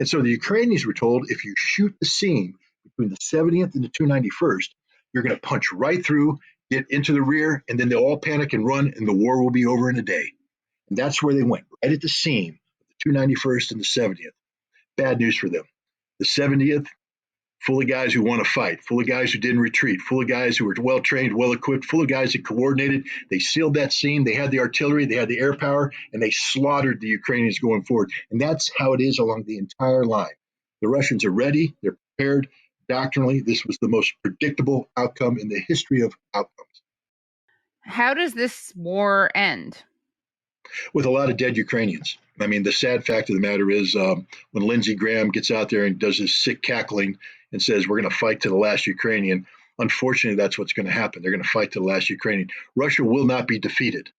And so the Ukrainians were told, if you shoot the seam between the 70th and the 291st, you're going to punch right through, get into the rear, and then they'll all panic and run, and the war will be over in a day. And that's where they went, right at the seam, the 291st and the 70th. Bad news for them. The 70th, full of guys who want to fight, full of guys who didn't retreat, full of guys who were well trained, well equipped, full of guys that coordinated. They sealed that seam. They had the artillery, they had the air power, and they slaughtered the Ukrainians going forward. And that's how it is along the entire line. The Russians are ready. They're prepared. Doctrinally, this was the most predictable outcome in the history of outcomes. How does this war end? With a lot of dead Ukrainians. I mean, the sad fact of the matter is when Lindsey Graham gets out there and does his sick cackling and says, we're going to fight to the last Ukrainian, unfortunately, that's what's going to happen. They're going to fight to the last Ukrainian. Russia will not be defeated.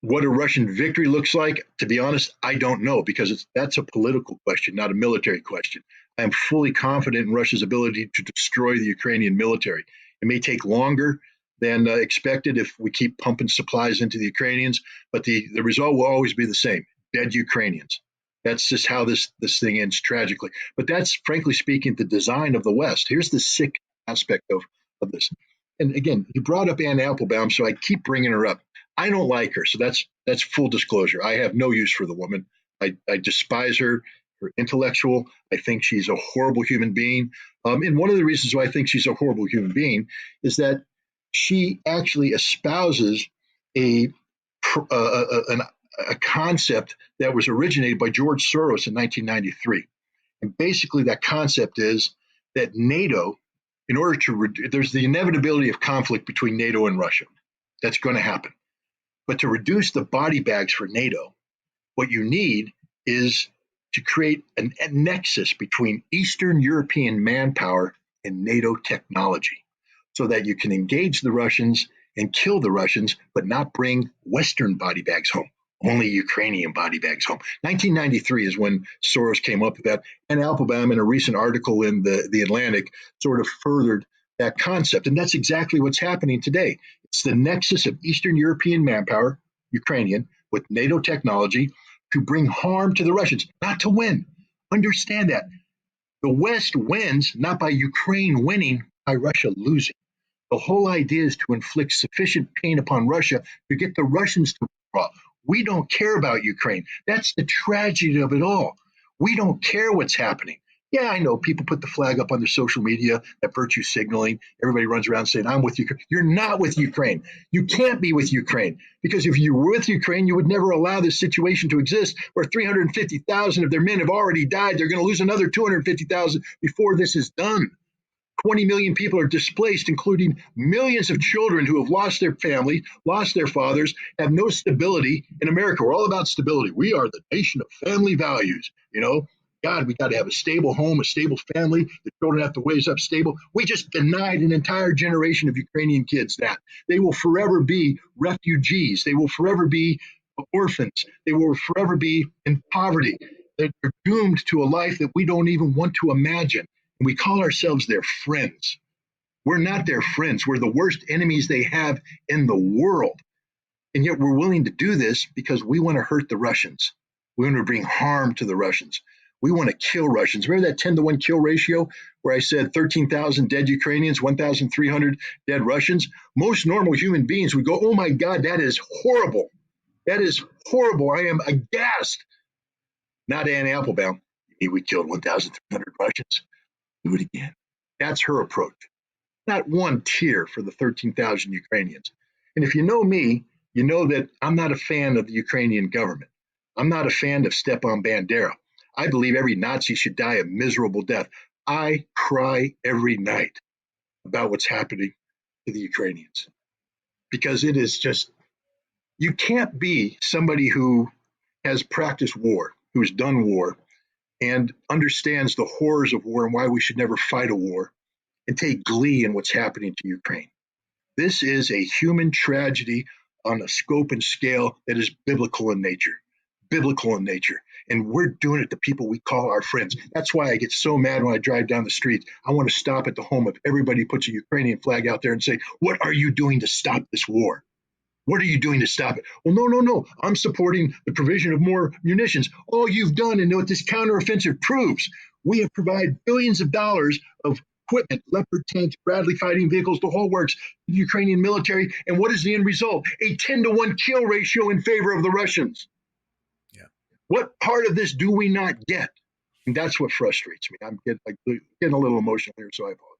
What a Russian victory looks like, to be honest, I don't know, because that's a political question, not a military question. I am fully confident in Russia's ability to destroy the Ukrainian military. It may take longer than expected if we keep pumping supplies into the Ukrainians, but the result will always be the same, dead Ukrainians. That's just how this thing ends tragically. But that's, frankly speaking, the design of the West. Here's the sick aspect of this. And again, you brought up Anne Applebaum, so I keep bringing her up. I don't like her, so that's full disclosure. I have no use for the woman. I despise her intellectual. I think she's a horrible human being. And one of the reasons why I think she's a horrible human being is that she actually espouses a concept that was originated by George Soros in 1993. And basically that concept is that NATO, in order to there's the inevitability of conflict between NATO and Russia. That's going to happen. But to reduce the body bags for NATO, what you need is to create a nexus between Eastern European manpower and NATO technology so that you can engage the Russians and kill the Russians, but not bring Western body bags home, only Ukrainian body bags home. 1993 is when Soros came up with that, and Applebaum, in a recent article in the Atlantic, sort of furthered that concept. And that's exactly what's happening today. It's the nexus of Eastern European manpower, Ukrainian, with NATO technology to bring harm to the Russians, not to win. Understand that. The West wins not by Ukraine winning, by Russia losing. The whole idea is to inflict sufficient pain upon Russia to get the Russians to withdraw. We don't care about Ukraine. That's the tragedy of it all. We don't care what's happening. Yeah, I know people put the flag up on their social media, that virtue signaling. Everybody runs around saying, I'm with Ukraine. You're not with Ukraine. You can't be with Ukraine, because if you were with Ukraine, you would never allow this situation to exist where 350,000 of their men have already died. They're going to lose another 250,000 before this is done. 20 million people are displaced, including millions of children who have lost their family, lost their fathers, have no stability. In America, we're all about stability. We are the nation of family values. God, we got to have a stable home, a stable family. The children have to raise up stable. We just denied an entire generation of Ukrainian kids that. They will forever be refugees. They will forever be orphans. They will forever be in poverty. They're doomed to a life that we don't even want to imagine. And we call ourselves their friends. We're not their friends. We're the worst enemies they have in the world. And yet we're willing to do this because we want to hurt the Russians. We want to bring harm to the Russians. We want to kill Russians. Remember that 10-to-1 kill ratio where I said 13,000 dead Ukrainians, 1,300 dead Russians? Most normal human beings would go, oh my God, that is horrible. That is horrible. I am aghast. Not Anne Applebaum. We killed 1,300 Russians. Do it again. That's her approach. Not one tear for the 13,000 Ukrainians. And if you know me, you know that I'm not a fan of the Ukrainian government. I'm not a fan of Stepan Bandera. I believe every Nazi should die a miserable death. I cry every night about what's happening to the Ukrainians because it is just, you can't be somebody who has practiced war, who's done war, and understands the horrors of war and why we should never fight a war and take glee in what's happening to Ukraine. This is a human tragedy on a scope and scale that is biblical in nature. Biblical in nature. And we're doing it to people we call our friends. That's why I get so mad when I drive down the street. I want to stop at the home of everybody who puts a Ukrainian flag out there and say, what are you doing to stop this war? What are you doing to stop it? Well, no. I'm supporting the provision of more munitions. All you've done, and what this counteroffensive proves, we have provided billions of dollars of equipment, Leopard tanks, Bradley fighting vehicles, the whole works, the Ukrainian military. And what is the end result? A 10-to-1 kill ratio in favor of the Russians. Yeah. What part of this do we not get? And that's what frustrates me. I'm getting a little emotional here, so I apologize.